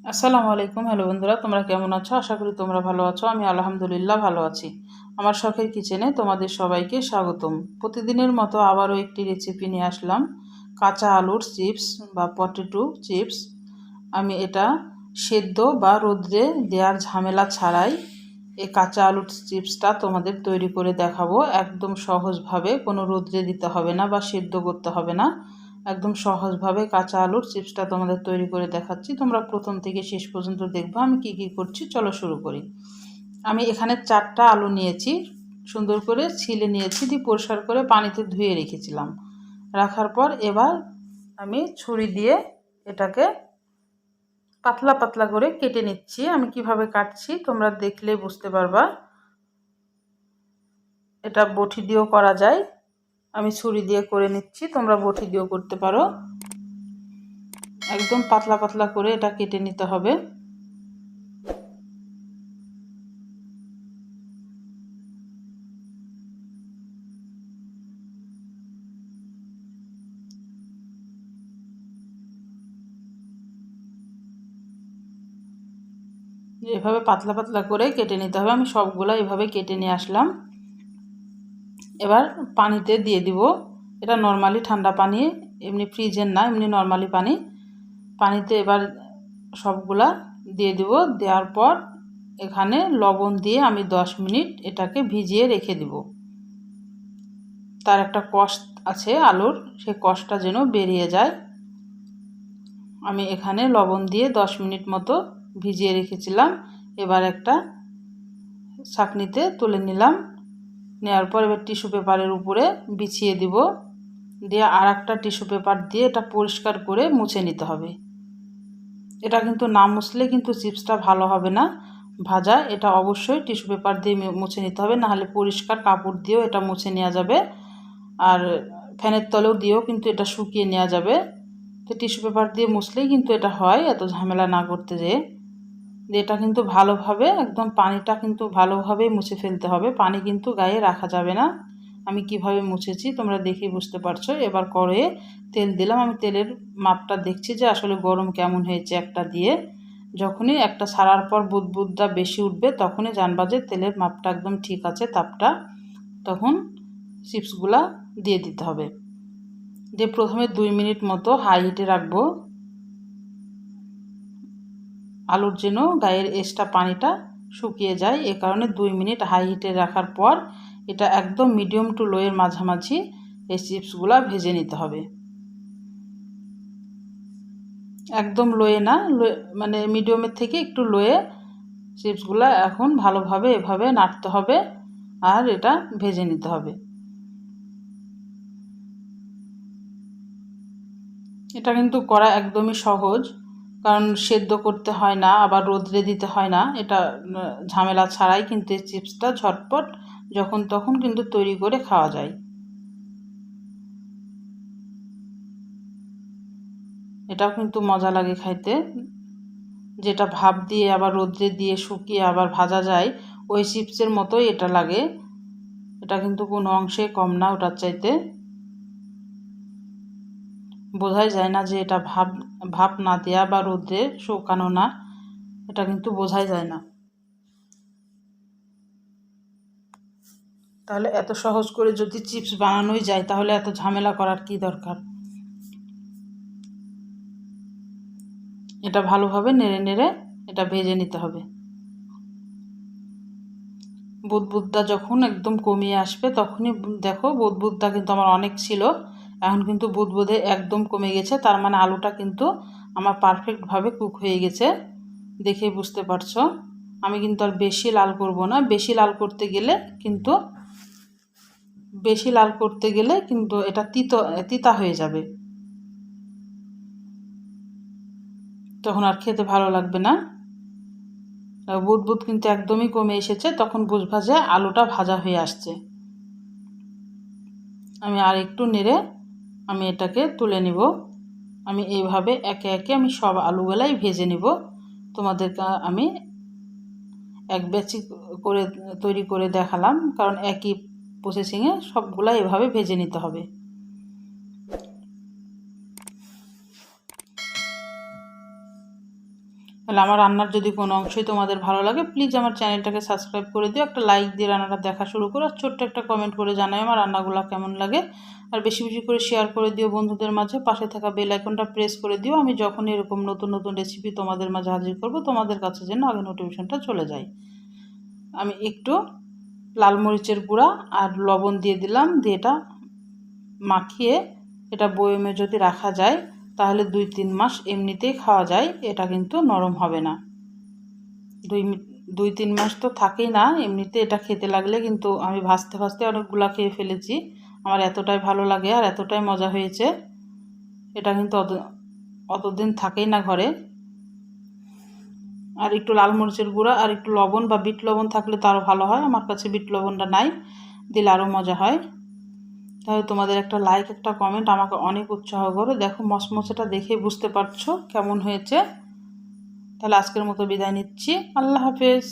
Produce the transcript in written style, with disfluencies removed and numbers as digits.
আসসালামু আলাইকুম। হ্যালো বন্ধুরা, তোমরা কেমন আছো? আশা করি তোমরা ভালো আছো। আমি আলহামদুলিল্লাহ ভালো আছি। আমার শখের কিচেনে তোমাদের সবাইকে স্বাগতম। প্রতিদিনের মতো আবারও একটি রেসিপি নিয়ে আসলাম, কাঁচা আলুর চিপস বা পটেটো চিপস। আমি এটা সেদ্ধ বা রোদ্রে দেওয়ার ঝামেলা ছাড়াই এই কাঁচা আলুর চিপসটা তোমাদের তৈরি করে দেখাবো। একদম সহজভাবে, কোনো রোদ্রে দিতে হবে না বা সেদ্ধ করতে হবে না। একদম সহজভাবে কাঁচা আলুর চিপসটা তোমাদের তৈরি করে দেখাচ্ছি। তোমরা প্রথম থেকে শেষ পর্যন্ত দেখবে আমি কি কি করছি। চলো শুরু করি। আমি এখানে 4টা আলু নিয়েছি, সুন্দর করে ছিলে নিয়েছি, দিয়ে পরিষ্কার করে পানিতে ধুয়ে রেখেছিলাম। রাখার পর এবার আমি ছুরি দিয়ে এটাকে পাতলা পাতলা করে কেটে নিচ্ছি। আমি কিভাবে কাটছি তোমরা দেখলে বুঝতে পারবা। এটা বটি দিয়েও করা যায়, আমি ছুরি দিয়ে করে নিচ্ছি, তোমরা বটি দিয়েও করতে পারো। একদম পাতলা পাতলা করে এটা কেটে নিতে হবে। এভাবে পাতলা পাতলা করে কেটে নিতে হবে। আমি সবগুলো এভাবে কেটে নিয়ে আসলাম। এবার পানিতে দিয়ে দিব। এটা নর্মালি ঠান্ডা পানি, এমনি ফ্রিজের না, এমনি নর্মালি পানি। পানিতে এবার সবগুলা দিয়ে দিব। দেওয়ার পর এখানে লবণ দিয়ে আমি 10 মিনিট এটাকে ভিজিয়ে রেখে দিব। তার একটা কষ আছে আলুর, সেই কষটা যেন বেরিয়ে যায়। আমি এখানে লবণ দিয়ে 10 মিনিট মতো ভিজিয়ে রেখেছিলাম। এবার একটা ছাঁকনিতে তুলে নিলাম। নেওয়ার পর এবার টিস্যু পেপারের উপরে বিছিয়ে দিব। দিয়ে আর একটা টিস্যু পেপার দিয়ে এটা পরিষ্কার করে মুছে নিতে হবে। এটা কিন্তু না মুছলে কিন্তু চিপসটা ভালো হবে না ভাজা। এটা অবশ্যই টিস্যু পেপার দিয়ে মুছে নিতে হবে, নাহলে পরিষ্কার কাপড় দিয়েও এটা মুছে নেওয়া যাবে। আর ফ্যানের তলেও দিয়েও কিন্তু এটা শুকিয়ে নেওয়া যাবে। তো টিস্যু পেপার দিয়ে মুছলেই কিন্তু এটা হয়, এত ঝামেলা না করতে যেয়ে। এটা কিন্তু ভালোভাবে একদম পানিটা কিন্তু ভালোভাবে মুছে ফেলতে হবে, পানি কিন্তু গায়ে রাখা যাবে না। আমি কিভাবে মুছেছি তোমরা দেখেই বুঝতে পারছো। এবার কড়াইয়ে তেল দিলাম। আমি তেলের মাপটা দেখছি যে আসলে গরম কেমন হয়েছে একটা দিয়ে। যখনই একটা ছাড়ার পর বুদবুদটা বেশি উঠবে তখনই জানবা যে তেলের মাপটা একদম ঠিক আছে, তাপটা। তখন চিপসগুলা দিয়ে দিতে হবে। দিয়ে প্রথমে 2 মিনিট মতো হাই হিটে রাখবো, আলুর যেন গায়ের এক্সট্রা পানিটা শুকিয়ে যায়। এ কারণে 2 মিনিট হাই হিটে রাখার পর এটা একদম মিডিয়াম টু লোয়ের মাঝামাঝি এই চিপসগুলা ভেজে নিতে হবে। একদম লোয়ে না, মানে মিডিয়ামের থেকে একটু লোয়ে চিপসগুলা এখন ভালোভাবে এভাবে নাড়তে হবে আর এটা ভেজে নিতে হবে। এটা কিন্তু করা একদমই সহজ, কারণ সেদ্ধ করতে হয় না, আবার রোদ্রে দিতে হয় না। এটা ঝামেলা ছাড়াই কিন্তু এই চিপসটা ঝটপট যখন তখন কিন্তু তৈরি করে খাওয়া যায়। এটাও কিন্তু মজা লাগে খাইতে। যেটা ভাপ দিয়ে আবার রোদ্রে দিয়ে শুকিয়ে আবার ভাজা যায়, ওই চিপসের মতোই এটা লাগে। এটা কিন্তু কোনো অংশে কম না ওটার চাইতে। বোঝাই যায় না যে এটা ভাপ ভাপ না দেওয়া বা রোদ্রে শুকানো না, এটা কিন্তু বোঝাই যায় না। তাহলে এত সহজ করে যদি চিপস বানানোই যায় তাহলে এত ঝামেলা করার কি দরকার। এটা ভালোভাবে নেড়ে নেড়ে এটা ভেজে নিতে হবে। বুদবুদটা যখন একদম কমিয়ে আসবে তখনই দেখো, বুদবুদটা কিন্তু আমার অনেক ছিল, এখন কিন্তু বুদবুদে একদম কমে গেছে। তার মানে আলুটা কিন্তু আমার পারফেক্টভাবে কুক হয়ে গেছে, দেখে বুঝতে পারছো। আমি কিন্তু আর বেশি লাল করব না। বেশি লাল করতে গেলে কিন্তু এটা তিতা হয়ে যাবে, তখন আর খেতে ভালো লাগবে না। বুদবুদ কিন্তু একদমই কমে এসেছে, তখন বুঝবা যে আলুটা ভাজা হয়ে আসছে। আমি আর একটু নেড়ে আমি এটাকে তুলে নিব। আমি এইভাবে একে একে আমি সব আলুগুলাই ভেজে নিব। তোমাদেরকে আমি এক ব্যাচি করে তৈরি করে দেখালাম, কারণ একই প্রসেসিংয়ে সবগুলা এভাবে ভেজে নিতে হবে। তাহলে আমার রান্নার যদি কোনো অংশই তোমাদের ভালো লাগে প্লিজ আমার চ্যানেলটাকে সাবস্ক্রাইব করে দিও, একটা লাইক দিয়ে রান্নাটা দেখা শুরু করো, আর ছোট্ট একটা কমেন্ট করে জানাই আমার রান্নাগুলো কেমন লাগে। আর বেশি বেশি করে শেয়ার করে দিও বন্ধুদের মাঝে, পাশে থাকা বেল আইকনটা প্রেস করে দিও, আমি যখন এরকম নতুন নতুন রেসিপি তোমাদের মাঝে হাজির করব তোমাদের কাছে যেন আগে নোটিফিকেশনটা চলে যায়। আমি একটু লাল মরিচের গুঁড়া আর লবণ দিয়ে দিলাম, দিয়ে এটা মাখিয়ে এটা বয়মে যদি রাখা যায় তাহলে 2-3 মাস এমনিতেই খাওয়া যায়, এটা কিন্তু নরম হবে না। 2-3 মাস তো থাকেই না এমনিতে, এটা খেতে লাগলে কিন্তু আমি ভাজতে ভাজতে অনেকগুলা খেয়ে ফেলেছি, আমার এতটাই ভালো লাগে আর এতটাই মজা হয়েছে, এটা কিন্তু অতদিন থাকেই না ঘরে। আর একটু লাল মরিচের গুঁড়া আর একটু লবণ বা বিট লবণ থাকলে তো আরও ভালো হয়, আমার কাছে বিট লবণটা নাই, দিলে আরও মজা হয়। তাহলে তোমাদের একটা লাইক একটা কমেন্ট আমাকে অনেক উৎসাহ করে। দেখো মচমচেটা দেখে বুঝতে পারছো কেমন হয়েছে। তাহলে আজকের মতো বিদায় নিচ্ছি, আল্লাহ হাফেজ।